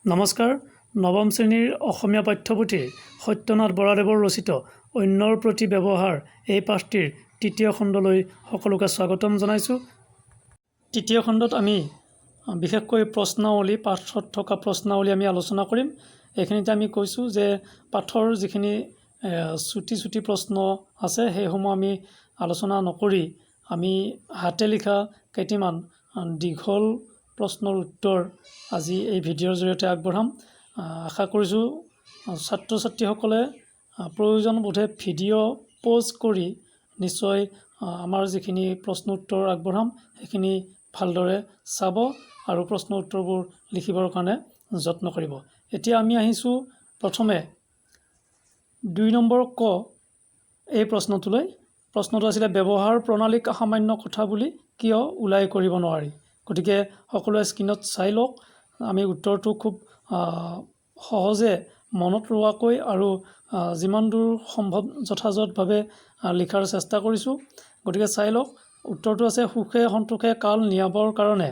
নমস্কাৰ। নৱম শ্ৰেণীৰ অসমীয়া পাঠ্যপুথিৰ সত্যনাথ বৰাদেৱৰ ৰচিত অন্যৰ প্ৰতি ব্যৱহাৰ এই পাঠটিৰ তৃতীয় খণ্ডলৈ সকলোকে স্বাগতম জনাইছোঁ। তৃতীয় খণ্ডত আমি বিশেষকৈ প্ৰশ্নাৱলী, পাঠত থকা প্ৰশ্নাৱলী আমি আলোচনা কৰিম। এইখিনিতে আমি কৈছোঁ যে পাঠৰ যিখিনি চুটি প্ৰশ্ন আছে সেইসমূহ আমি আলোচনা নকৰি আমি হাতে লিখা কেইটামান দীঘল প্ৰশ্নৰ উত্তৰ আজি এই ভিডিঅ'ৰ জৰিয়তে আগবঢ়াম। আশা কৰিছোঁ ছাত্ৰ ছাত্ৰীসকলে প্ৰয়োজন বোধে ভিডিঅ' প'জ কৰি নিশ্চয় আমাৰ যিখিনি প্ৰশ্ন উত্তৰ আগবঢ়াম সেইখিনি ভালদৰে চাব আৰু প্ৰশ্ন উত্তৰবোৰ লিখিবৰ কাৰণে যত্ন কৰিব। এতিয়া আমি আহিছোঁ প্ৰথমে 2 নম্বৰ ক এই প্ৰশ্নটোলৈ। প্ৰশ্নটো আছিলে ব্যৱহাৰ প্ৰণালীক সামান্য কথা বুলি কিয় ওলাই কৰিব নোৱাৰি। গতিকে সকলোৱে স্ক্ৰীনত চাই লওক। আমি উত্তৰটো খুব সহজে মনত ৰোৱাকৈ আৰু যিমান দূৰ সম্ভৱ যথাযথভাৱে লিখাৰ চেষ্টা কৰিছোঁ। গতিকে চাই লওক। উত্তৰটো আছে সুখে সন্তোষে কাল নিয়াবৰ কাৰণে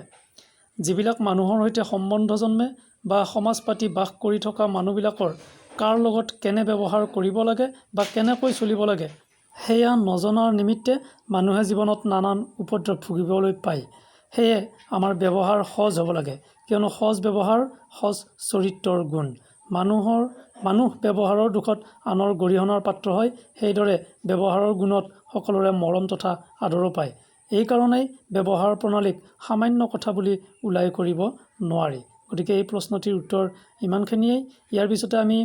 যিবিলাক মানুহৰ সৈতে সম্বন্ধ জন্মে বা সমাজ পাতি বাস কৰি থকা মানুহবিলাকৰ কাৰ লগত কেনে ব্যৱহাৰ কৰিব লাগে বা কেনেকৈ চলিব লাগে সেয়া নজনাৰ নিমিত্তে মানুহে জীৱনত নানান উপদ্ৰৱ ভুগিবলৈ পায়। সেয়ে আমাৰ ব্যৱহাৰ সহজ হ'ব লাগে, কিয়নো সহজ ব্যৱহাৰ সহজ চৰিত্ৰৰ গুণ। মানুহ ব্যৱহাৰৰ দুখত আনৰ গৰিহণাৰ পাত্ৰ হয়, সেইদৰে ব্যৱহাৰৰ গুণত সকলোৰে মৰম তথা আদৰো পায়। এইকাৰণেই ব্যৱহাৰ প্ৰণালীক সামান্য কথা বুলি ওলাই কৰিব নোৱাৰি। গতিকে এই প্ৰশ্নটিৰ উত্তৰ ইমানখিনিয়েই। ইয়াৰ পিছতে আমি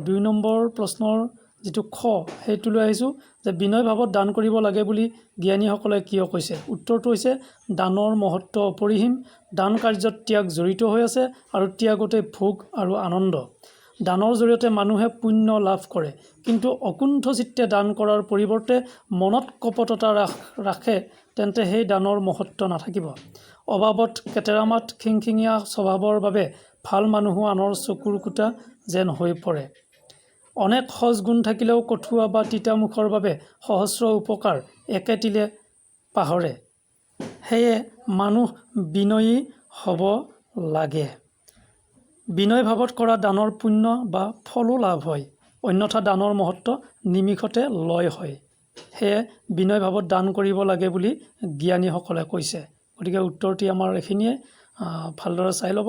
2 নম্বৰ প্ৰশ্নৰ যিটো খ সেইটো লৈ আহিছোঁ যে বিনয় ভাৱত দান কৰিব লাগে বুলি জ্ঞানীসকলে কিয় কৈছে। উত্তৰটো হৈছে দানৰ মহত্ব অপৰিসীম। দান কাৰ্যত ত্যাগ জড়িত হৈ আছে আৰু ত্যাগতে ভোগ আৰু আনন্দ। দানৰ জৰিয়তে মানুহে পুণ্য লাভ কৰে, কিন্তু অকুণ্ঠ চিত্তে দান কৰাৰ পৰিৱৰ্তে মনত কপটতা ৰাখে তেন্তে সেই দানৰ মহত্ব নাথাকিব। অবাবত কেতেৰামাত খিংখিঙীয়া স্বভাৱৰ বাবে ভাল মানুহো আনৰ চকুৰ কুটা যেন হৈ পৰে। অনেক সজ গুণ থাকিলেও কঠুৱা বা তিতা মুখৰ বাবে সহস্ৰ উপকাৰ একে তিলে পাহৰে। সেয়ে মানুহ বিনয়ী হ'ব লাগে। বিনয় ভাৱত কৰা দানৰ পুণ্য বা ফলো লাভ হয়, অন্যথা দানৰ মহত্ব নিমিষতে লয় হয়। সেয়ে বিনয় ভাৱত দান কৰিব লাগে বুলি জ্ঞানীসকলে কৈছে। গতিকে উত্তৰটি আমাৰ এইখিনিয়ে, ভালদৰে চাই ল'ব।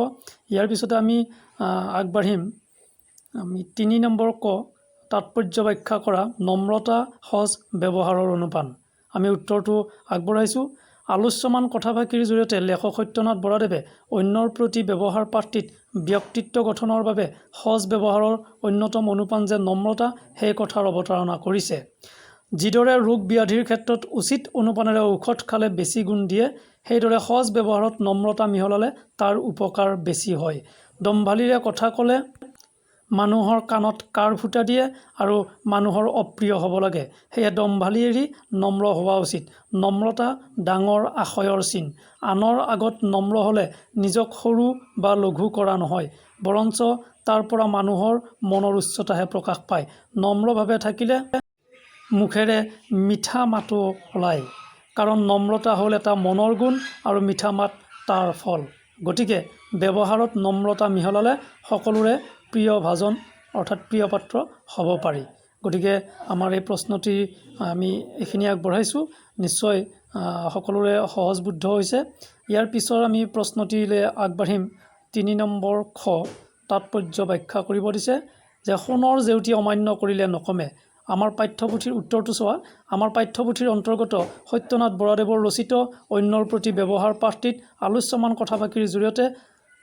ইয়াৰ পিছতে আমি আগবাঢ়িম 3 নম্বৰ ক তাৎপৰ্য ব্যাখ্যা কৰা নম্ৰতা সহজ ব্যৱহাৰৰ অনুপান। আমি উত্তৰটো আগবঢ়াইছোঁ। আলোচ্যমান কথাফাকিৰ জৰিয়তে লেখক সত্যনাথ বৰাদেৱে অন্যৰ প্ৰতি ব্যৱহাৰ পাঠটিত ব্যক্তিত্ব গঠনৰ বাবে সহজ ব্যৱহাৰৰ অন্যতম অনুপান যে নম্ৰতা সেই কথাৰ অৱতাৰণা কৰিছে। যিদৰে ৰোগ ব্যাধিৰ ক্ষেত্ৰত উচিত অনুপানেৰে ঔষধ খালে বেছি গুণ দিয়ে, সেইদৰে সহজ ব্যৱহাৰত নম্ৰতা মিহলালে তাৰ উপকাৰ বেছি হয়। দম্ভালিৰে কথা ক'লে মানুহৰ কাণত কাৰ ফুটা দিয়ে আৰু মানুহৰ অপ্ৰিয় হ'ব লাগে। সেয়ে দম্ভালি এৰি নম্ৰ হোৱা উচিত। নম্ৰতা ডাঙৰ আশয়ৰ চিন। আনৰ আগত নম্ৰ হ'লে নিজক সৰু বা লঘু কৰা নহয়, বৰঞ্চ তাৰ পৰা মানুহৰ মনৰ উচ্চতাহে প্ৰকাশ পায়। নম্ৰভাৱে থাকিলে মুখেৰে মিঠা মাতো ওলায়, কাৰণ নম্ৰতা হ'ল এটা মনৰ গুণ আৰু মিঠা মাত তাৰ ফল। গতিকে ব্যৱহাৰত নম্ৰতা মিহলালে সকলোৰে প্ৰিয় ভাজন অৰ্থাৎ প্ৰিয় পাত্ৰ হ'ব পাৰি। গতিকে আমাৰ এই প্ৰশ্নটি আমি এইখিনি আগবঢ়াইছোঁ। নিশ্চয় সকলোৰে সহজবোধ্য হৈছে। ইয়াৰ পিছৰ আমি প্ৰশ্নটিলৈ আগবাঢ়িম 3 নম্বৰ খ তাৎপৰ্য ব্যাখ্যা কৰিব দিছে যে সোণৰ জেউতি অমান্য কৰিলে নকমে। আমাৰ পাঠ্যপুথিৰ উত্তৰটো চোৱা। আমাৰ পাঠ্যপুথিৰ অন্তৰ্গত সত্যনাথ বৰাদেৱৰ ৰচিত অন্যৰ প্ৰতি ব্যৱহাৰ পাঠটিত আলোচ্যমান কথাফাকিৰ জৰিয়তে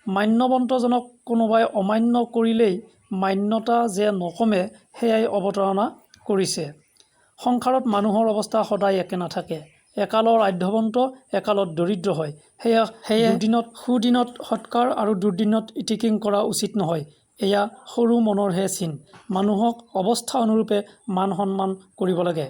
মান্যৱন্তজনক কোনোবাই অমান্য কৰিলেই মান্যতা যে নকমে সেয়াই অৱতাৰণা কৰিছে। সংসাৰত মানুহৰ অৱস্থা সদায় একে নাথাকে। একালৰ আধ্যৱন্ত একালত দৰিদ্ৰ হয়। সেয়ে সুদিনত সৎকাৰ আৰু দুৰ্দিনত ইটিকিং কৰা উচিত নহয়। এয়া সৰু মনৰহে চিন। মানুহক অৱস্থা অনুৰূপে মান সন্মান কৰিব লাগে।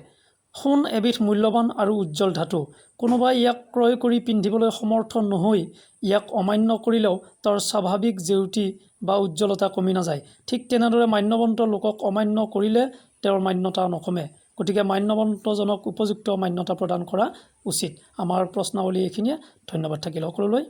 সোণ এবিধ মূল্যৱান আৰু উজ্জ্বল ধাতু। কোনোবাই ইয়াক ক্ৰয় কৰি পিন্ধিবলৈ সমৰ্থ নহৈ ইয়াক অমান্য কৰিলেও তাৰ স্বাভাৱিক জেউতি বা উজ্জ্বলতা কমি নাযায়। ঠিক তেনেদৰে মান্যৱন্ত লোকক অমান্য কৰিলে তেওঁৰ মান্যতা নকমে। গতিকে মান্যৱন্তজনক উপযুক্ত মান্যতা প্ৰদান কৰা উচিত। আমাৰ প্ৰশ্নাৱলী এইখিনিয়ে। ধন্যবাদ থাকিল সকলোলৈ।